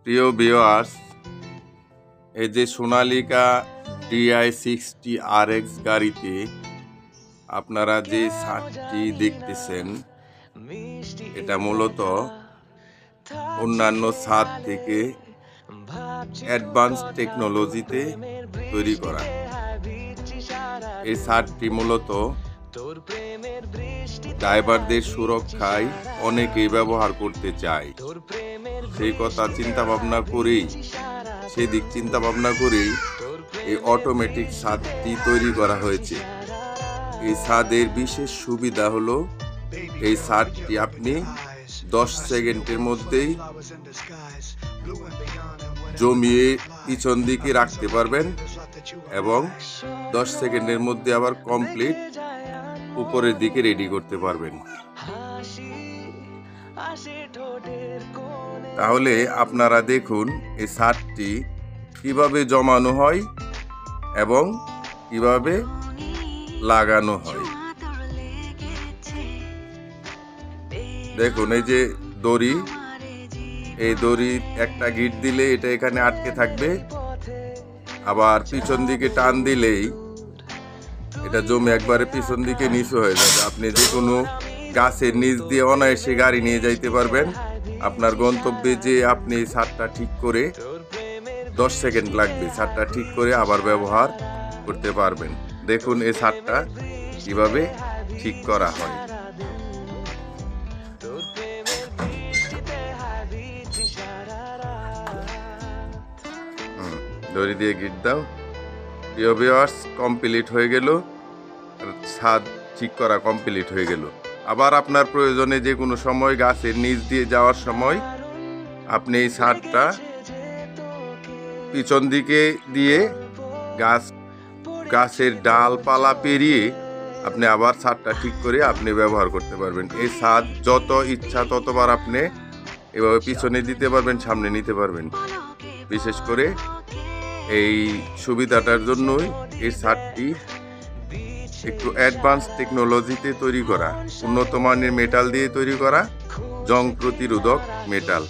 প্রিয় ভিউয়ার্স, এই যে সোনালিকা DI60RX গাড়িতে আপনারা যে ছাদটি দেখতেছেন, এটা মূলত অন্যান্য ছাদ থেকে অ্যাডভান্স টেকনোলজিতে তৈরি করা। এই ছাদটি মূলত ড্রাইভারদের সুরক্ষায় অনেকেই ব্যবহার করতে চায়। সেই কথা চিন্তা ভাবনা করেই এই অটোমেটিক ছাদটি তৈরি করা হয়েছে। এই ছাদের বিশেষ সুবিধা হলো এই ছাদটি আপনি 10 সেকেন্ডের মধ্যেই জমিয়ে পিছন দিকে রাখতে পারবেন এবং 10 সেকেন্ডের মধ্যে আবার কমপ্লিট উপরের দিকে রেডি করতে পারবেন। তাহলে আপনারা দেখুন এই ছাদটি কিভাবে জমানো হয় এবং কিভাবে লাগানো হয়। দেখুন এই যে দড়ি, এই দড়ি একটা গিট দিলে এটা এখানে আটকে থাকবে, আবার পিছন দিকে টান দিলেই এটা জমে একবারে পিছন দিকে নিচু হয়ে যাবে। আপনি যে কোনো গাছের নিচ দিয়ে অনায়াসে গাড়ি নিয়ে যাইতে পারবেন আপনার গন্তব্যে। যে আপনি এই ছাদটা ঠিক করে 10 সেকেন্ড লাগবে, ছাদটা ঠিক করে আবার ব্যবহার করতে পারবেন। দেখুন এই ছাদটা কিভাবে ঠিক করা হয়। দড়ি দিয়ে গিট দাও। প্রিয় ভিউয়ার্স, কমপ্লিট হয়ে গেল, ছাদ ঠিক করা কমপ্লিট হয়ে গেল। আবার আপনার প্রয়োজনে যে কোনো সময় গাছের নিচ দিয়ে যাওয়ার সময় আপনি এই ছাদটা পিছন দিকে দিয়ে গাছের ডালপালা পেরিয়ে আপনি আবার ছাদটা ঠিক করে আপনি ব্যবহার করতে পারবেন। এই ছাদ যত ইচ্ছা ততবার আপনি এভাবে পিছনে দিতে পারবেন, সামনে নিতে পারবেন। বিশেষ করে এই সুবিধাটার জন্যই এই ছাদটি একটু অ্যাডভান্স টেকনোলজিতে তৈরি করা, উন্নত মানের মেটাল দিয়ে তৈরি করা, জং প্রতিরোধক মেটাল।